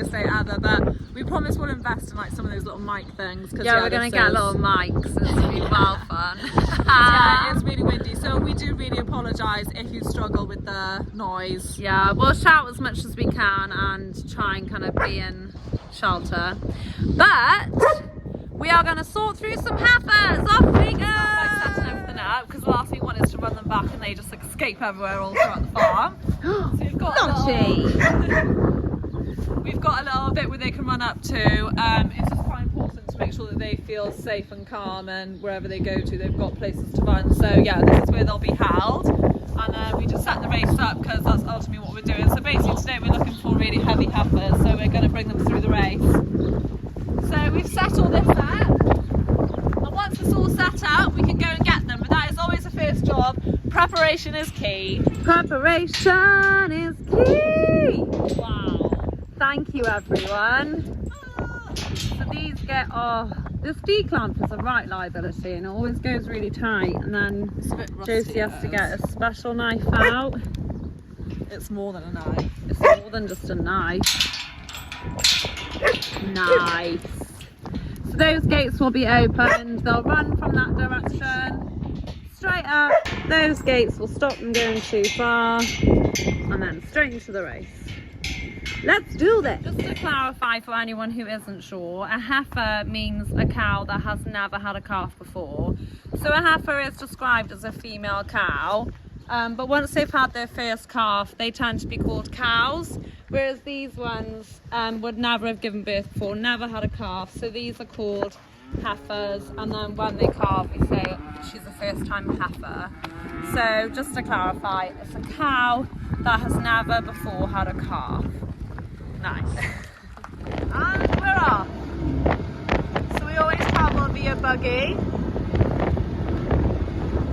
biggest day ever, but we promise we'll invest in like some of those little mic things. Yeah, we're going to get little mics. It's going to be well fun. Yeah, it's really windy, so we do really apologise if you struggle with the noise. Yeah, we'll shout as much as we can and try and kind of be in shelter. But we are going to sort through some heifers. Off we go! Like setting everything up, because the last thing we want is to run them back and they just escape everywhere all throughout the farm. So we've got we've got a little bit where they can run up to. It's just quite important to make sure that they feel safe and calm, and wherever they go to they've got places to run. So yeah, this is where they'll be held, and we just set the race up because that's ultimately what we're doing. So basically today we're looking for really heavy heifers, so we're going to bring them through the race. So we've set all this up, and once it's all set up we can go and get them, but that is always the first job. Preparation is key. Preparation is key! Wow. Thank you, everyone. So these get, this D-clamp is a right liability and it always goes really tight, and then It's a bit rusty, Josie has to get a special knife out. It's more than a knife. It's more than just a knife. Nice. So those gates will be opened. They'll run from that direction straight up. Those gates will stop them going too far, and then straight into the race. Let's do this. Just to clarify for anyone who isn't sure, a heifer means a cow that has never had a calf before. So a heifer is described as a female cow, but once they've had their first calf, they tend to be called cows, whereas these ones would never have given birth before, never had a calf, so these are called heifers, and then when they calve we say she's a first time heifer. So just to clarify, it's a cow that has never before had a calf. Nice. And we're off. So we always travel via buggy,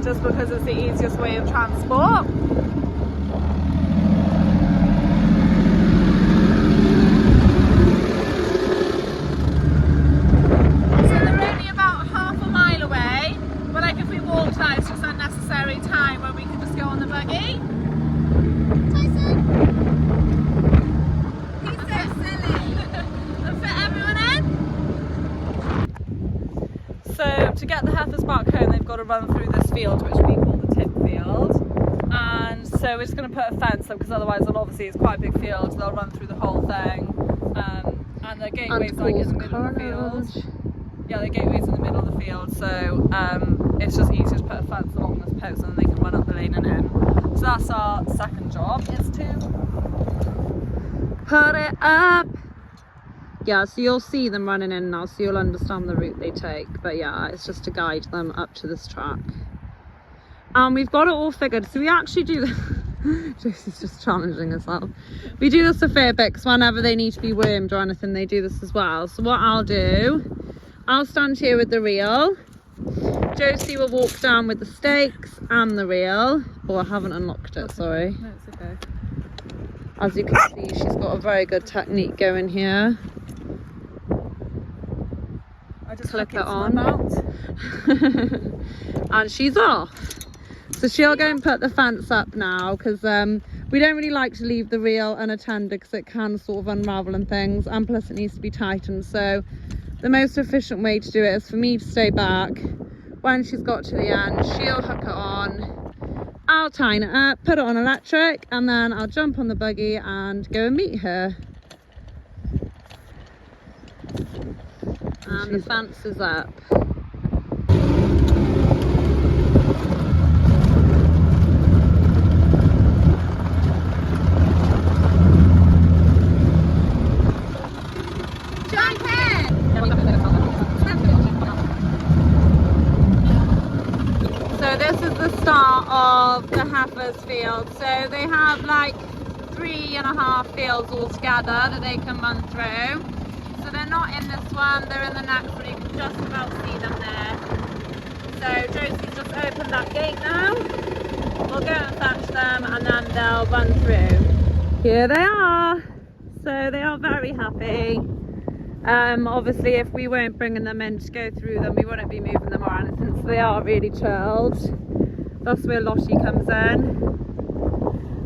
just because it's the easiest way of transport. So they're only about half a mile away, but like if we walked that, it's just unnecessary time when we can just go on the buggy. So to get the heifers back home, they've got to run through this field, which we call the tip field. And so we're just going to put a fence up, because otherwise, obviously, it's quite a big field. So they'll run through the whole thing. And the gateway's like in the middle of the field. Yeah, the gateway's in the middle of the field. So it's just easier to put a fence along this post, and then they can run up the lane and in. So that's our second job, is to put it up. Yeah, so you'll see them running in now, so you'll understand the route they take. But yeah, it's just to guide them up to this track. And we've got it all figured. So we actually do this. Josie's just challenging herself. We do this a fair bit, because whenever they need to be wormed or anything, they do this as well. So what I'll do, I'll stand here with the reel. Josie will walk down with the stakes and the reel. Oh, I haven't unlocked it, sorry. No, it's okay. As you can see, she's got a very good technique going here. I just Clip it on. And she's off. So she'll go and put the fence up now, because we don't really like to leave the reel unattended, because it can sort of unravel and things, and plus it needs to be tightened. So the most efficient way to do it is for me to stay back. When she's got to the end, she'll hook it on, I'll tighten it up, put it on electric, and then I'll jump on the buggy and go and meet her. And the fence is up. Jump in! So this is the start of the heifers field. So they have like 3.5 fields altogether that they can run through. So they're not in this one, they're in the next one. You can just about see them there. So Josie's just opened that gate now. We'll go and fetch them, and then they'll run through. Here they are. So they are very happy. Obviously if we weren't bringing them in to go through them, we wouldn't be moving them or anything, so they are really chilled. That's where Lottie comes in.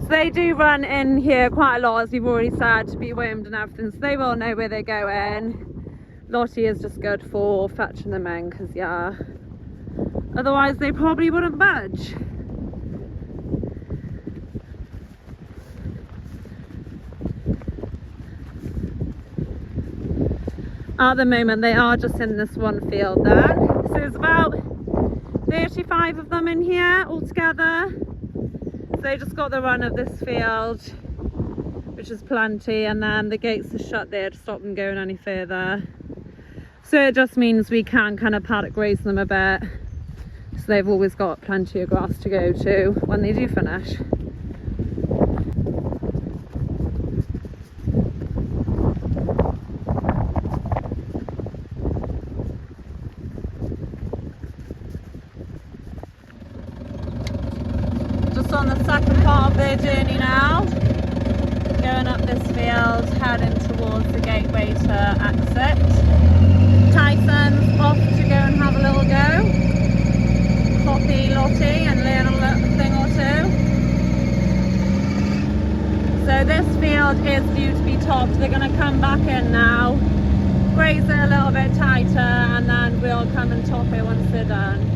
So they do run in here quite a lot, as we've already said, to be wormed and everything, so they will know where they're going. Lottie is just good for fetching them in, because yeah, otherwise they probably wouldn't budge. At the moment they are just in this one field there, so there's about 35 of them in here altogether. So they just got the run of this field, which is plenty, and then the gates are shut there to stop them going any further. So it just means we can kind of paddock graze them a bit, so they've always got plenty of grass to go to when they do finish. On the second part of their journey now, going up this field, heading towards the gateway to exit. Tyson's off to go and have a little go, copy Lottie and learn a little thing or two. So this field is due to be topped. They're going to come back in now, graze it a little bit tighter, and then we'll come and top it once they're done.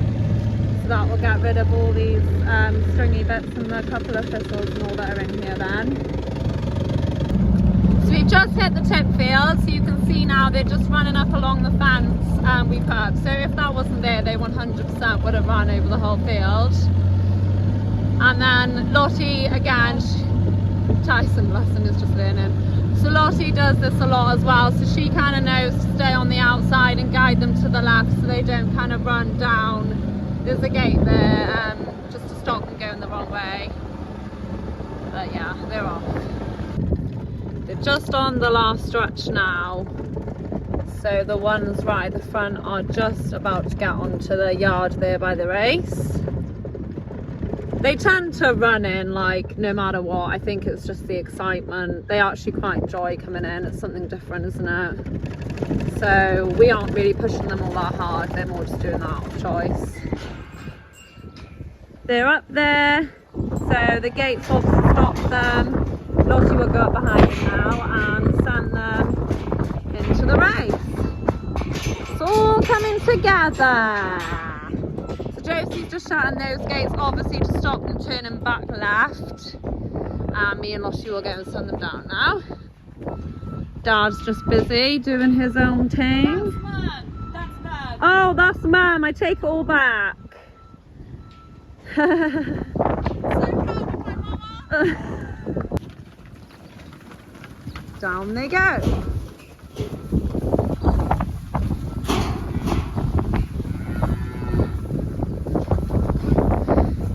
That will get rid of all these stringy bits and a couple of thistles and all that are in here then. So we've just hit the tip field, so you can see now they're just running up along the fence we put. So if that wasn't there, they 100% would have run over the whole field. And then Lottie, again, Tyson lesson is just learning. So Lottie does this a lot as well, so she kind of knows to stay on the outside and guide them to the left so they don't kind of run down. There's a gate there just to stop them going the wrong way. But yeah, they're off. They're just on the last stretch now. So the ones right at the front are just about to get onto the yard there by the race. They tend to run in like no matter what. I think it's just the excitement. They actually quite enjoy coming in. It's something different, isn't it? So we aren't really pushing them all that hard. They're more just doing that out of choice. They're up there, so the gates will stop them. Lottie will go up behind them now and send them into the race. It's all coming together. So Josie's just shutting those gates, obviously to stop them turning back left. And me and Lottie will go and send them down now. Dad's just busy doing his own thing. That's Mum. That's Mum. Oh, that's Mum. I take it all back. So proud of my mama. Down they go.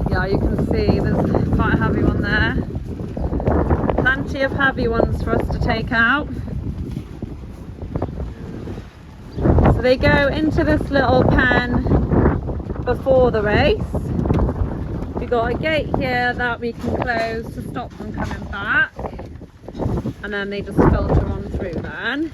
Yeah, you can see there's quite a heavy one there. Plenty of heavy ones for us to take out. So they go into this little pen before the race. We've got a gate here that we can close to stop them coming back, and then they just filter on through then.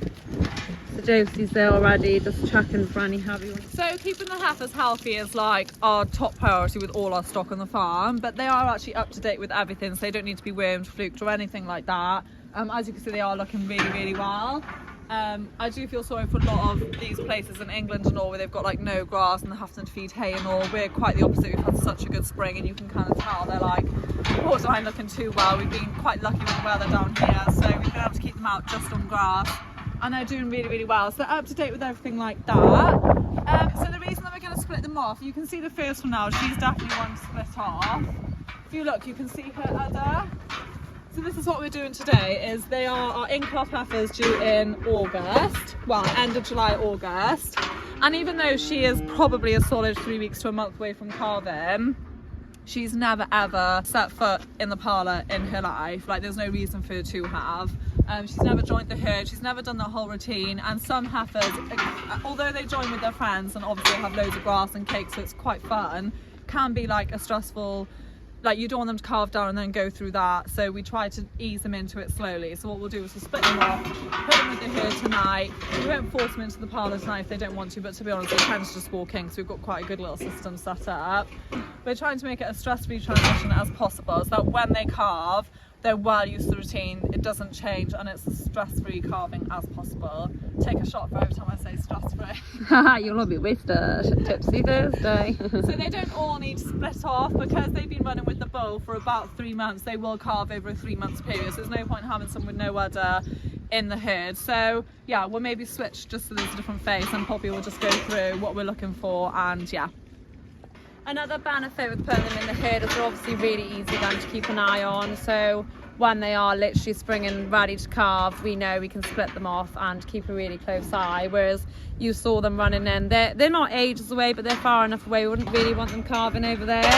So Josie's there already, just checking for any heavy ones. So keeping the heifers healthy is like our top priority with all our stock on the farm, but they are actually up to date with everything, so they don't need to be wormed, fluked or anything like that. As you can see, they are looking really well. I do feel sorry for a lot of these places in England and all where they've got like no grass and they're having to feed hay and all. We're quite the opposite. We've had such a good spring, and you can kind of tell they're like, horses aren't looking too well. We've been quite lucky with the weather down here, so we've been able to keep them out just on grass, and they're doing really well. So they're up to date with everything like that. So the reason that we're going to split them off, you can see the first one now, she's definitely one to split off. If you look, you can see her udder. So this is what we're doing today, is they are our in-calf heifers due in August, well, end of July, August. And even though she is probably a solid 3 weeks to a month away from calving, she's never ever set foot in the parlour in her life. Like, there's no reason for her to have. She's never joined the herd, she's never done the whole routine. And some heifers, although they join with their friends and obviously have loads of grass and cake, so it's quite fun, can be like a stressful like you don't want them to calve down and then go through that, so we try to ease them into it slowly. So what we'll do is we'll split them off, put them with the herd tonight. We won't force them into the parlour tonight if they don't want to, but to be honest, they tend to just walk in, so we've got quite a good little system set up. We're trying to make it a stress-free transition as possible, so that when they calve, they're well used to the routine, it doesn't change, and it's as stress-free calving as possible. Take a shot for every time I say stress-free. You'll all be wasted. Tipsy Thursday. So they don't all need to split off, because they've been running with the bull for about 3 months. They will calve over a 3 month period, so there's no point having someone with no udder in the herd. So yeah, we'll maybe switch just so there's a different face, and Poppy will just go through what we're looking for, and yeah. Another benefit with putting them in the herd is they're obviously really easy then to keep an eye on. So when they are literally springing ready to calve, we know we can split them off and keep a really close eye. Whereas you saw them running in, they're not ages away, but they're far enough away. We wouldn't really want them calving over there.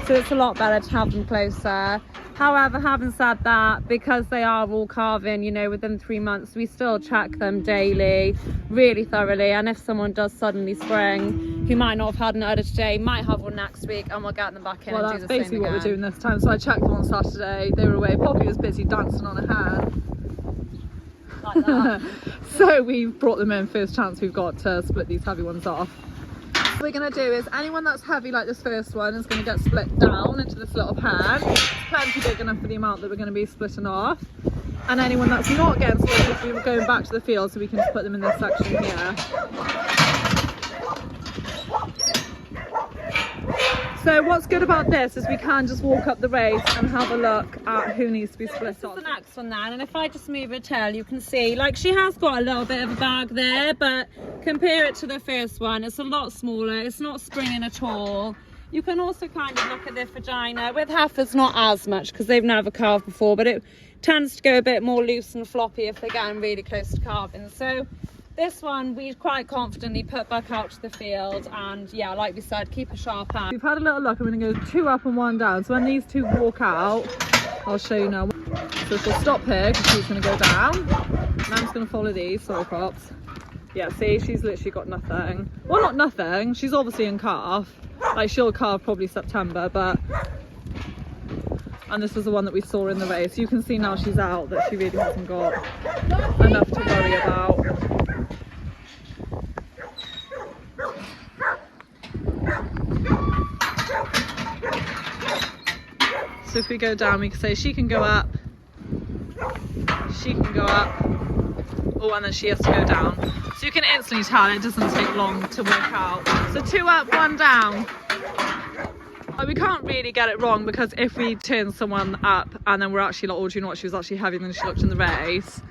So it's a lot better to have them closer. However, having said that, because they are all calving, you know, within 3 months, we still check them daily, really thoroughly. And if someone does suddenly spring, who might not have had an udder today, might have one next week, and we'll get them back in and do the same again. Well, that's basically what we're doing this time. So I checked them on Saturday, they were away. Poppy was busy dancing on a hand. Like that. So we brought them in, first chance we've got to split these heavy ones off. What we're going to do is anyone that's heavy like this first one is going to get split down into this little pan. It's plenty big enough for the amount that we're going to be splitting off. And anyone that's not getting split, we're going back to the field, so we can just put them in this section here. So what's good about this is we can just walk up the race and have a look at who needs to be split off. The next one then, and if I just move her tail, you can see like she has got a little bit of a bag there, but compare it to the first one, it's a lot smaller, it's not springing at all. You can also kind of look at their vagina. With heifers, not as much because they've never calved before, but it tends to go a bit more loose and floppy if they're getting really close to calving. So this one we quite confidently put back out to the field, and yeah, like we said, keep a sharp eye. We've had a little look. I'm going to go 2 up and 1 down. So when these 2 walk out, I'll show you now. So she'll stop here because she's going to go down. And I'm just going to follow these, sorry props. Yeah, see, she's literally got nothing. Well, not nothing, she's obviously in calf. Like she'll calve probably September, but... And this is the one that we saw in the race. You can see now she's out, that she really hasn't got enough to worry about. So if we go down, we can say she can go up, she can go up, oh, and then she has to go down. So you can instantly tell it doesn't take long to work out. So 2 up, 1 down. We can't really get it wrong, because if we turn someone up and then we're actually like, oh, do you know what, she was actually heavier than she looked in the race,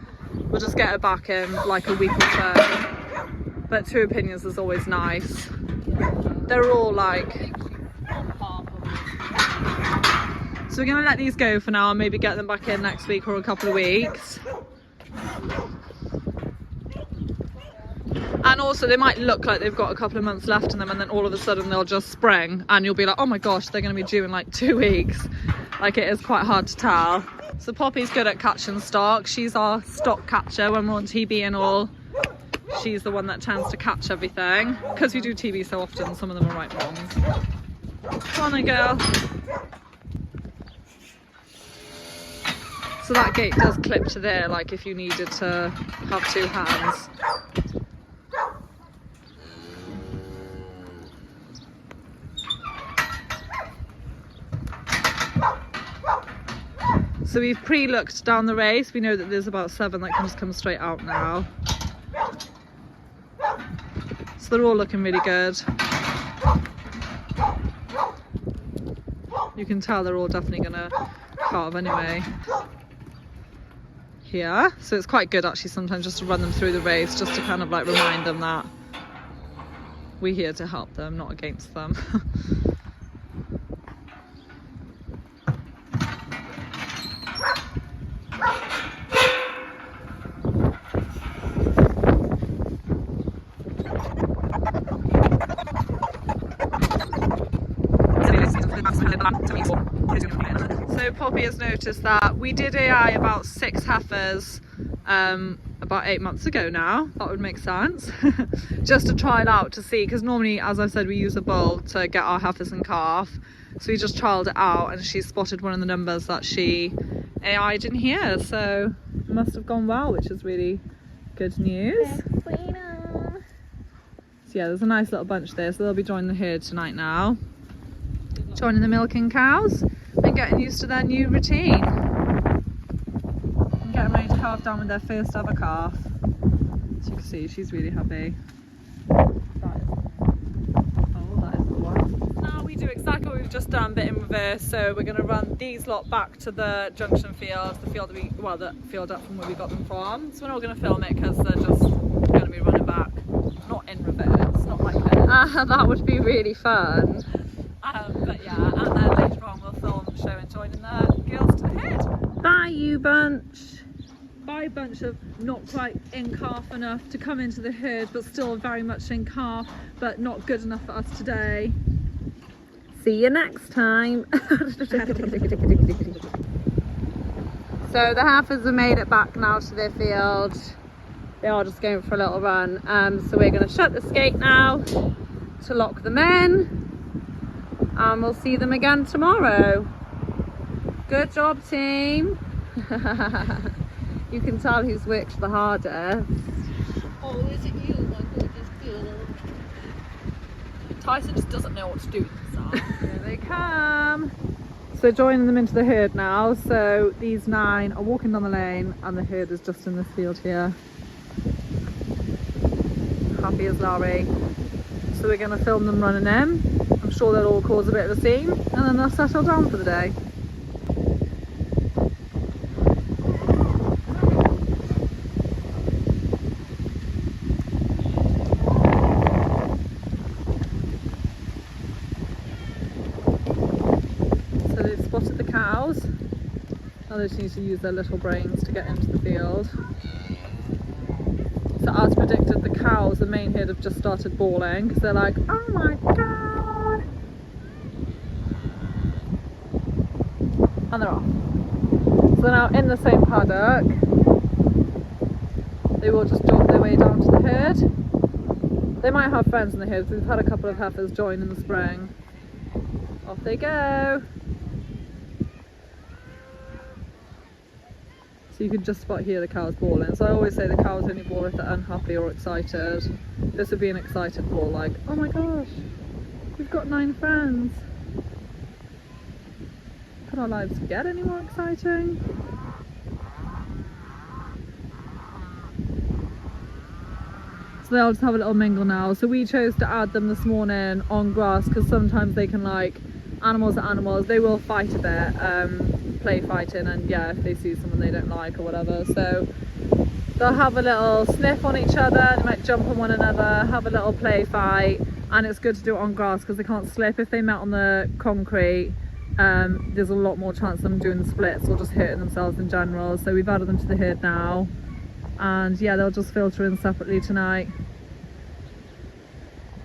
we'll just get her back in like a week or so. But 2 opinions is always nice. They're all like... So we're going to let these go for now and maybe get them back in next week or a couple of weeks. And also they might look like they've got a couple of months left in them, and then all of a sudden they'll just spring and you'll be like, oh my gosh, they're going to be due in like 2 weeks. Like, it is quite hard to tell. So Poppy's good at catching stock. She's our stock catcher when we're on TB and all. She's the one that tends to catch everything. Because we do TB so often, some of them are right wrongs. Come on then, girl. So that gate does clip to there, like if you needed to have 2 hands. So we've pre-looked down the race. We know that there's about 7 that can just come straight out now. So they're all looking really good. You can tell they're all definitely gonna calve anyway. Here, so it's quite good actually sometimes just to run them through the race, just to kind of like remind them that we're here to help them, not against them. So Poppy has noticed that we did AI about 6 heifers about about 8 months ago now. That would make sense. Just to try it out to see, because normally, as I said, we use a bull to get our heifers and calf. So we just trialled it out, and she spotted one of the numbers that she AI'd in here. So it must have gone well, which is really good news. So yeah, there's a nice little bunch there. So they'll be joining the herd tonight now. Joining the milking cows and getting used to their new routine. And getting ready to calve down with their first ever calf. As you can see, she's really happy. Now we do exactly what we've just done, but in reverse. So we're going to run these lot back to the junction fields, the field that the field up from where we got them from. So we're not going to film it because they're just going to be running back, not in reverse, not like this. That would be really fun. But yeah, and then later on we'll film showing joining the girls to the herd. Bye, you bunch. By a bunch of not quite in calf enough to come into the herd, but still very much in calf, but not good enough for us today. See you next time. So the heifers have made it back now to their field. They are just going for a little run. So we're going to shut this gate now to lock them in. And we'll see them again tomorrow. Good job, team. You can tell who's worked the hardest. Oh, is it you, my goodness girl? Tyson just doesn't know what to do with himself. Here they come. So joining them into the herd now. So these 9 are walking down the lane and the herd is just in this field here. Happy as Larry. So we're going to film them running in. I'm sure they'll all cause a bit of a scene and then they'll settle down for the day. So they've spotted the cows. Now they just need to use their little brains to get into the field. So as predicted, the cows, the main herd, have just started bawling because they're like, oh my god! And they're off. So they're now in the same paddock. They will just jog their way down to the herd. They might have friends in the herd, because we've had a couple of heifers join in the spring. Off they go. So you can just about hear the cows bawling. So I always say the cows only bawl if they're unhappy or excited. This would be an excited bawl, like, oh my gosh, we've got 9 friends. Could our lives get any more exciting? So they'll just have a little mingle now. So we chose to add them this morning on grass because sometimes they can, like, animals are animals, they will fight a bit, play fighting, and yeah, if they see someone they don't like or whatever, so they'll have a little sniff on each other, they might jump on one another, have a little play fight, and it's good to do it on grass because they can't slip. If they met on the concrete, there's a lot more chance of them doing the splits or just hurting themselves in general. So we've added them to the herd now, and yeah, they'll just filter in separately tonight.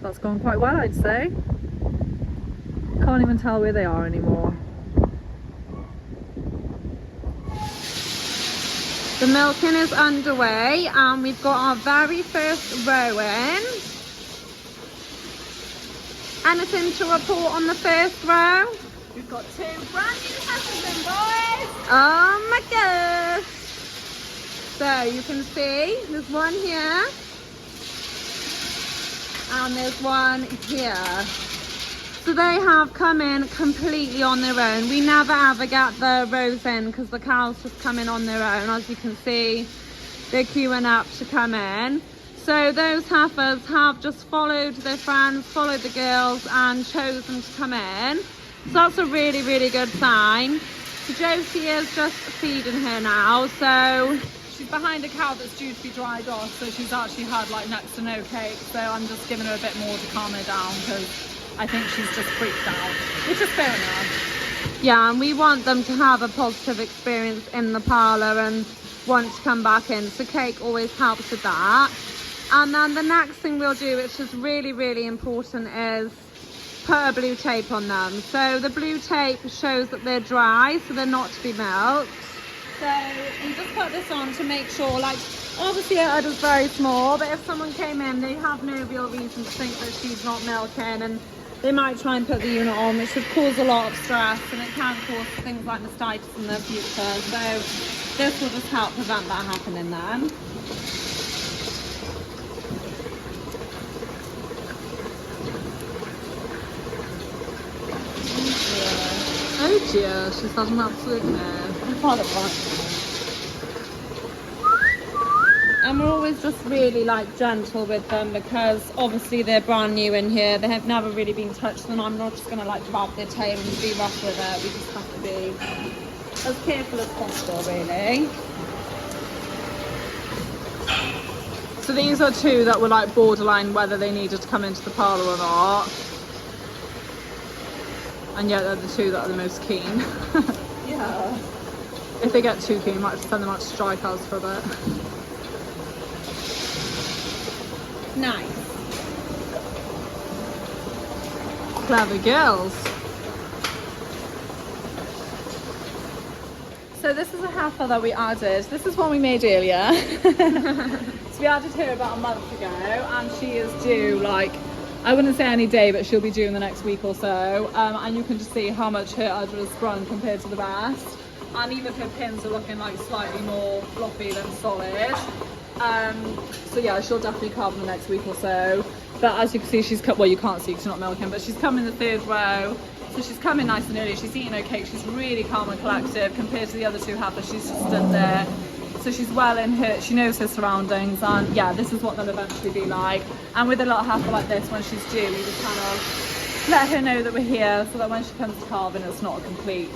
That's gone quite well, I'd say. Can't even tell where they are anymore. The milking is underway and we've got our very first row in. Anything to report on the first row? We've got 2 brand new heifers in, boys! Oh my gosh! So you can see there's one here and there's one here. So they have come in completely on their own. We never ever get the rows in because the cows just come in on their own. As you can see, they're queuing up to come in. So those heifers have just followed their friends, followed the girls and chosen to come in. So that's a really, really good sign. Josie is just feeding her now. So she's behind a cow that's due to be dried off, so she's actually had like next to no cake. So I'm just giving her a bit more to calm her down because I think she's just freaked out, which is fair enough. Yeah, and we want them to have a positive experience in the parlour and want to come back in. So cake always helps with that. And then the next thing we'll do, which is really, really important, is put a blue tape on them. So the blue tape shows that they're dry, so they're not to be milked. So we just put this on to make sure, like Obviously her udder's very small, but if someone came in, they have no real reason to think that she's not milking, and they might try and put the unit on, which would cause a lot of stress, and it can cause things like mastitis in the future. So this will just help prevent that happening then. Oh dear, she's had an absolute mare. And we're always just really like gentle with them, because obviously they're brand new in here. They have never really been touched, and I'm not just going to like grab their tail and be rough with it. We just have to be as careful as possible, really. So these are two that were like borderline whether they needed to come into the parlour or not. And yet they're the two that are the most keen. Yeah. If they get too keen, we might have to send them out to strike us for a bit. Nice. Clever girls. So this is a heifer that we added. This is one we made earlier. So we added her about a month ago, and she is due, like, I wouldn't say any day, but she'll be due in the next week or so. And you can just see how much her udder has sprung compared to the rest. And even her pins are looking like slightly more floppy than solid. So yeah, she'll definitely calve in the next week or so. But as you can see, she's cut. Well, you can't see because she's not milking, but she's come in the third row. So she's coming nice and early. She's eating her cake. She's really calm and collective compared to the other two heifers. She's just stood there. So she's well in her, she knows her surroundings, and yeah, this is what they'll eventually be like. And with a little heifer like this, when she's due, we just kind of let her know that we're here, so that when she comes to calving, it's not a complete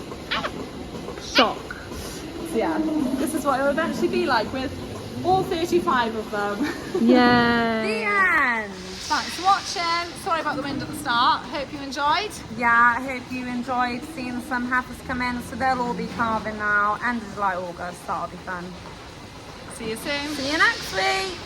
shock. So yeah, this is what it'll eventually be like with all 35 of them. Yay. The end. Thanks for watching. Sorry about the wind at the start. Hope you enjoyed. Yeah, I hope you enjoyed seeing some heifers come in. So they'll all be calving now. End of July, August. That'll be fun. See you soon. See you next week.